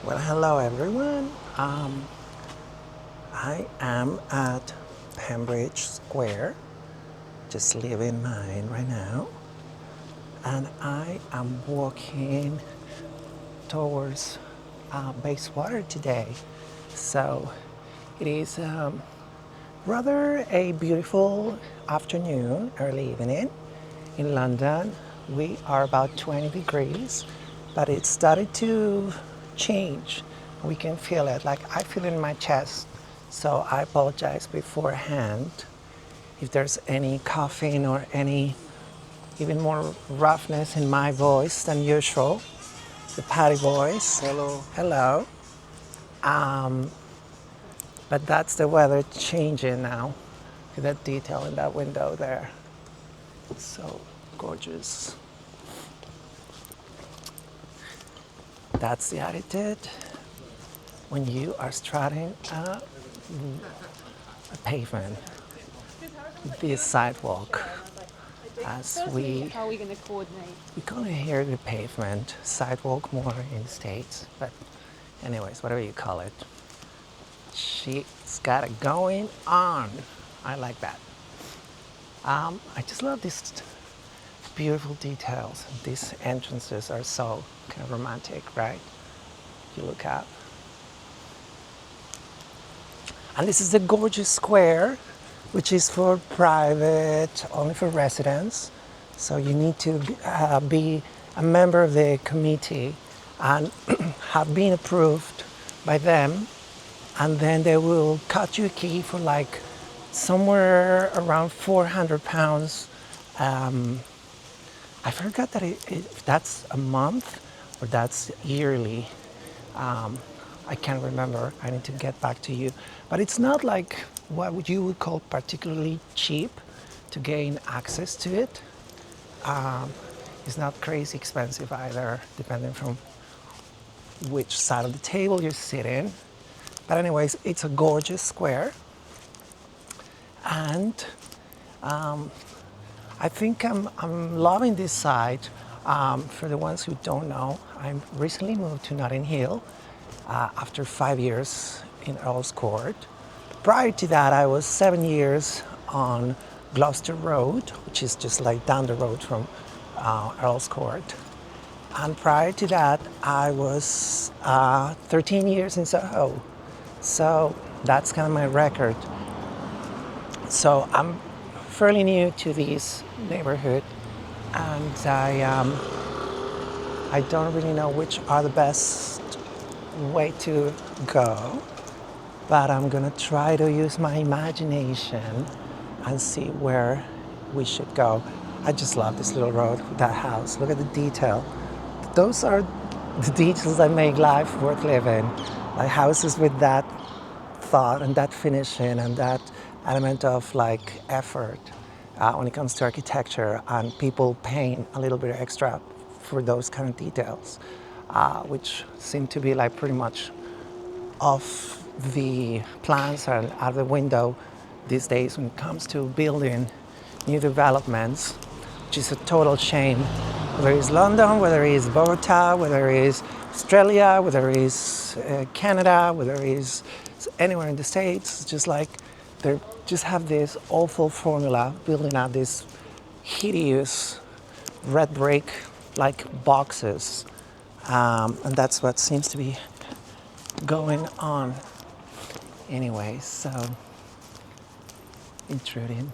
Well, hello everyone. I am at Pembridge Square, just leaving mine right now, and I am walking towards Bayswater today. So it is rather a beautiful afternoon, early evening in London. We are about 20 degrees, but it started to change. We can feel it, like I feel it in my chest. So I apologize beforehand if there's any coughing or any even more roughness in my voice than usual. The patty voice. Hello. Hello. But that's the weather changing now. Look at that detail in that window there. So gorgeous. That's the attitude when you are strutting a pavement, this sidewalk. As we How are we going to coordinate? kind of hear the pavement, sidewalk more in the States, but anyways, whatever you call it. She's got it going on. I like that. I just love these beautiful details. These entrances are so kind of romantic, right? You look up. And this is the gorgeous square, which is for private, only for residents. So you need to be a member of the committee and have been approved by them. And then they will cut you a key for like somewhere around £400. I forgot that if that's a month or that's yearly. I can't remember. I need to get back to you. But it's not like what you would call particularly cheap to gain access to it. It's not crazy expensive either, depending from which side of the table you're sitting. But anyways, it's a gorgeous square. And I think I'm loving this site. For the ones who don't know, I recently moved to Notting Hill after 5 years in Earl's Court. Prior to that, I was 7 years on Gloucester Road, which is just like down the road from Earl's Court. And prior to that, I was 13 years in Soho. So that's kind of my record. So I'm fairly new to this neighborhood, and I don't really know which are the best way to go, but I'm gonna try to use my imagination and see where we should go. I just love this little road with that house. Look at the detail. Those are the details that make life worth living. Like houses with that thought and that finishing and that element of like effort when it comes to architecture, and people paying a little bit extra for those kind of details, which seem to be like pretty much off the plans and out of the window these days when it comes to building new developments, which is a total shame. Whether it's London, whether it's Bogota, whether it's Australia, whether it's Canada, whether it's anywhere in the States, it's just like they just have this awful formula building out these hideous red brick like boxes, and that's what seems to be going on. Anyway, so intruding.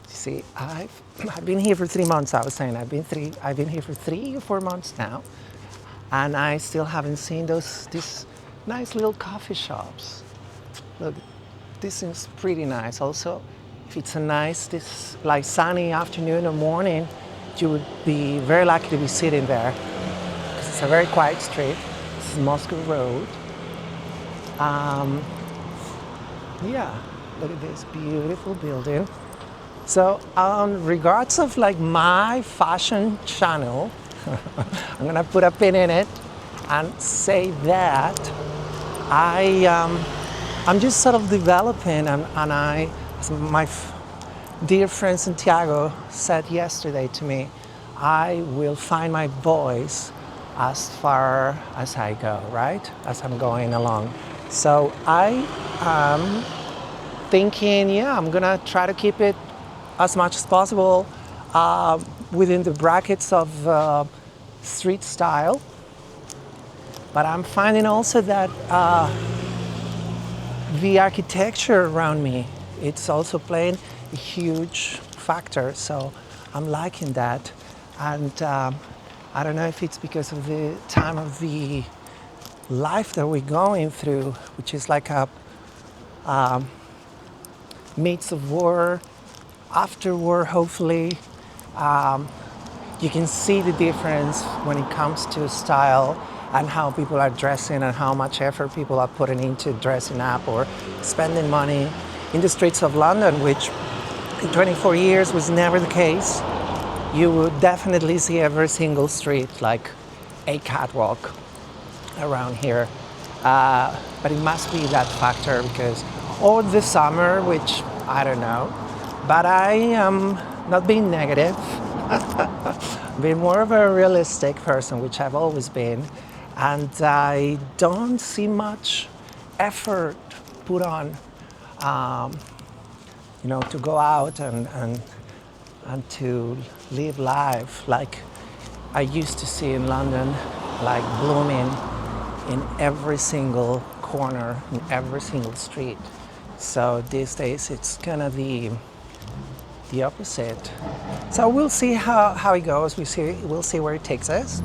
See, I've been here for 3 months. I was saying I've been here for 3 or 4 months now, and I still haven't seen these nice little coffee shops. Look, this seems pretty nice. Also, if it's a nice, this like sunny afternoon or morning, you would be very lucky to be sitting there because it's a very quiet street. This is Moscow Road. Yeah, look at this beautiful building. So, regards of like my fashion channel, I'm gonna put a pin in it and say that I'm just sort of developing, and my dear friend Santiago said yesterday to me, I will find my voice as far as I go, right? As I'm going along. So I am thinking, yeah, I'm gonna try to keep it as much as possible within the brackets of street style. But I'm finding also that the architecture around me, it's also playing a huge factor. So I'm liking that. And I don't know if it's because of the time of the life that we're going through, which is like a midst of war, after war, hopefully. You can see the difference when it comes to style and how people are dressing and how much effort people are putting into dressing up or spending money in the streets of London, which in 24 years was never the case. You would definitely see every single street like a catwalk around here. But it must be that factor because, or the summer, which I don't know. But I am not being negative. Being more of a realistic person, which I've always been, and I don't see much effort put on, to go out and to live life like I used to see in London, like blooming in every single corner, in every single street. So these days it's kind of the opposite. So we'll see how it goes. We'll see where it takes us.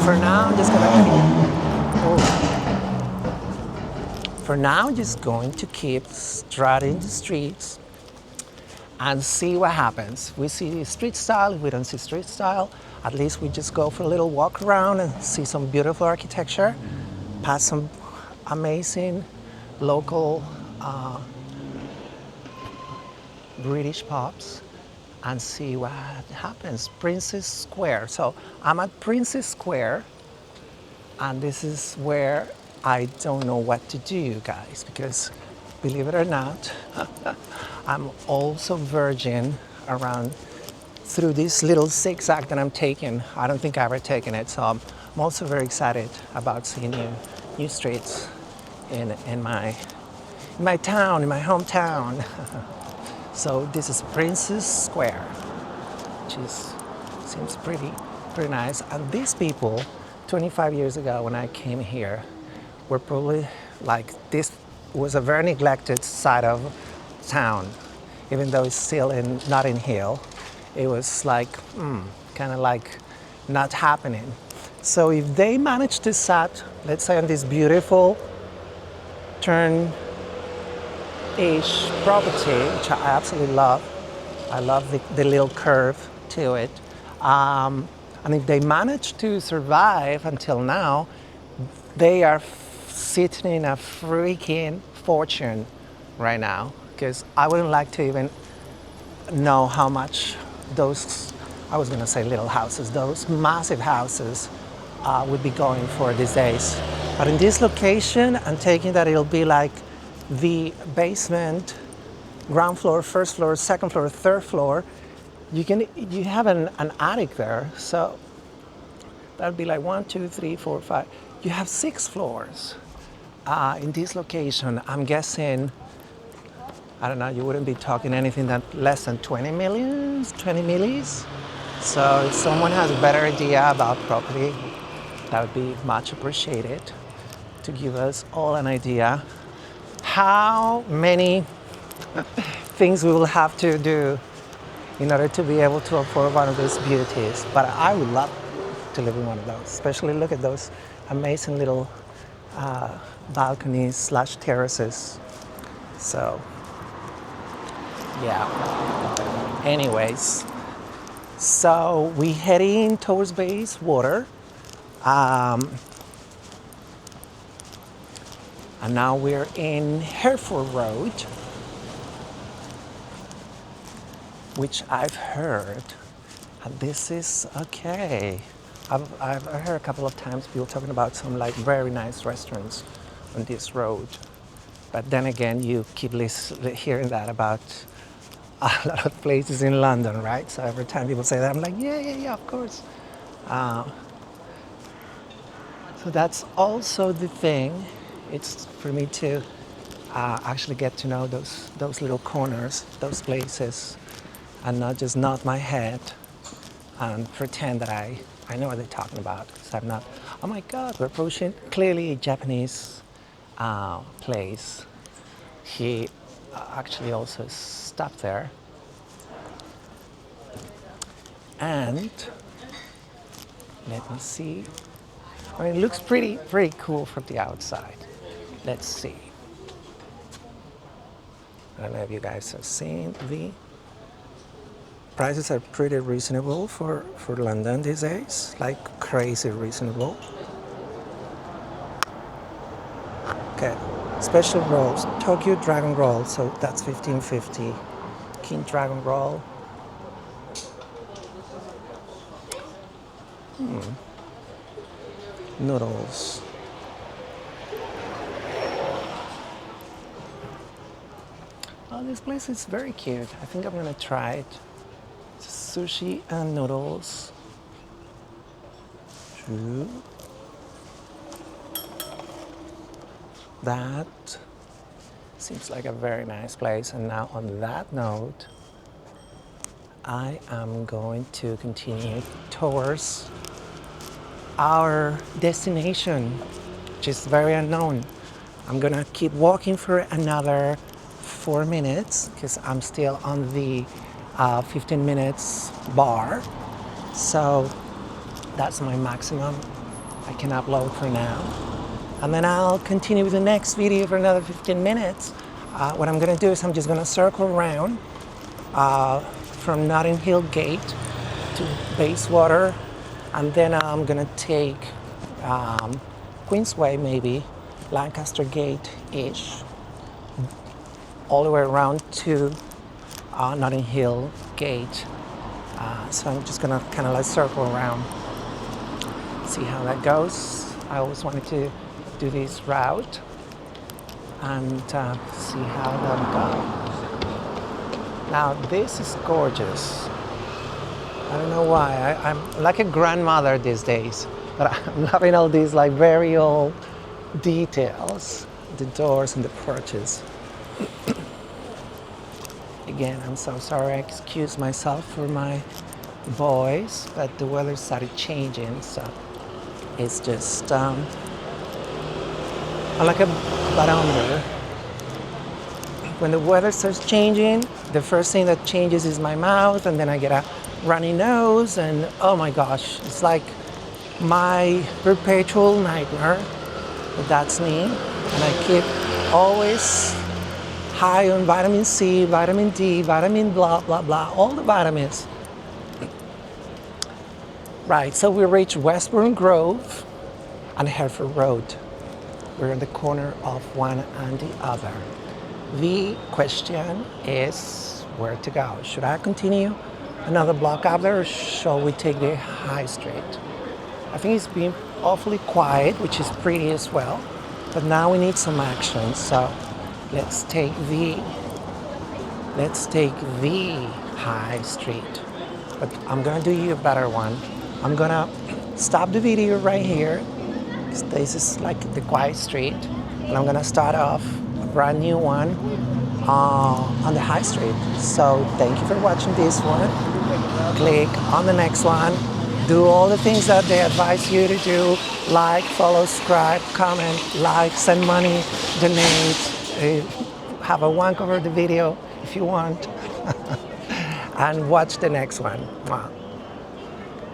For now, I'm just going to keep strutting the streets and see what happens. We see street style. If we don't see street style, at least we just go for a little walk around and see some beautiful architecture, pass some amazing local British pubs, and see what happens. Princess Square. So I'm at Princess Square, and this is where I don't know what to do, guys, because believe it or not, I'm also virgin around through this little zigzag that I'm taking. I don't think I've ever taken it, so I'm also very excited about seeing new streets in my town, in my hometown. So this is Princess Square, which seems pretty nice. And these people, 25 years ago when I came here, were probably like, this was a very neglected side of town, even though it's still in Notting Hill. It was like kind of like not happening. So if they manage to set, let's say, on this beautiful turn-ish property, which I absolutely love. I love the little curve to it. And if they manage to survive until now, they are sitting in a freaking fortune right now. Because I wouldn't like to even know how much those, I was gonna say little houses, those massive houses would be going for these days. But in this location, I'm taking that it'll be like the basement, ground floor, first floor, second floor, third floor. You have an attic there, so that'd be like 1, 2, 3, 4, 5. You have 6 floors in this location. I'm guessing, I don't know, you wouldn't be talking anything that less than 20 millis. So if someone has a better idea about property, that would be much appreciated to give us all an idea how many things we will have to do in order to be able to afford one of those beauties. But I would love to live in one of those, especially look at those amazing little balconies / terraces. So yeah, anyways, so we heading towards Bayswater. And now we're in Hereford Road, which I've heard, and this is okay. I've heard a couple of times people talking about some like very nice restaurants on this road. But then again, you keep hearing that about a lot of places in London, right? So every time people say that, I'm like, yeah, yeah, yeah, of course. So that's also the thing. It's for me to actually get to know those little corners, those places, and not just nod my head and pretend that I know what they're talking about. So I'm not, oh my God, we're approaching clearly a Japanese place. He actually also stopped there. And let me see. I mean, it looks pretty cool from the outside. Let's see. I don't know if you guys have seen the prices are pretty reasonable for London these days, like crazy reasonable. Okay, special rolls, Tokyo Dragon Roll, so that's 15.50. King Dragon Roll. Noodles. Oh, this place is very cute. I think I'm gonna try it. Sushi and noodles. True. That seems like a very nice place. And now on that note, I am going to continue towards our destination, which is very unknown. I'm gonna keep walking for another 4 minutes because I'm still on the 15 minutes bar. So that's my maximum I can upload for now. And then I'll continue with the next video for another 15 minutes. What I'm gonna do is I'm just gonna circle around from Notting Hill Gate to Bayswater, and then I'm gonna take Queensway, maybe Lancaster Gate-ish, all the way around to Notting Hill Gate. So I'm just gonna kind of like circle around, see how that goes. I always wanted to do this route and see how that goes. Now this is gorgeous. I don't know why. I'm like a grandmother these days, but I'm loving all these like very old details, the doors and the porches. Again, I'm so sorry. I excuse myself for my voice, but the weather started changing, so it's just I'm like a barometer. When the weather starts changing, the first thing that changes is my mouth, and then I get a runny nose, and oh my gosh, it's like my perpetual nightmare. But that's me, and I keep always high on vitamin C, vitamin D, vitamin blah, blah, blah, all the vitamins. Right, so we reached Westbourne Grove and Hereford Road. We're in the corner of one and the other. The question is where to go. Should I continue another block up there, or shall we take the high street? I think it's been awfully quiet, which is pretty as well, but now we need some action, so let's take the high street. But I'm gonna do you a better one. I'm gonna stop the video right here. This is like the quiet street, and I'm gonna start off a brand new one on the high street. So thank you for watching this one. Click on the next one. Do all the things that they advise you to do. Like, follow, subscribe, comment, like, send money, donate, have a wank over the video if you want, and watch the next one. Wow.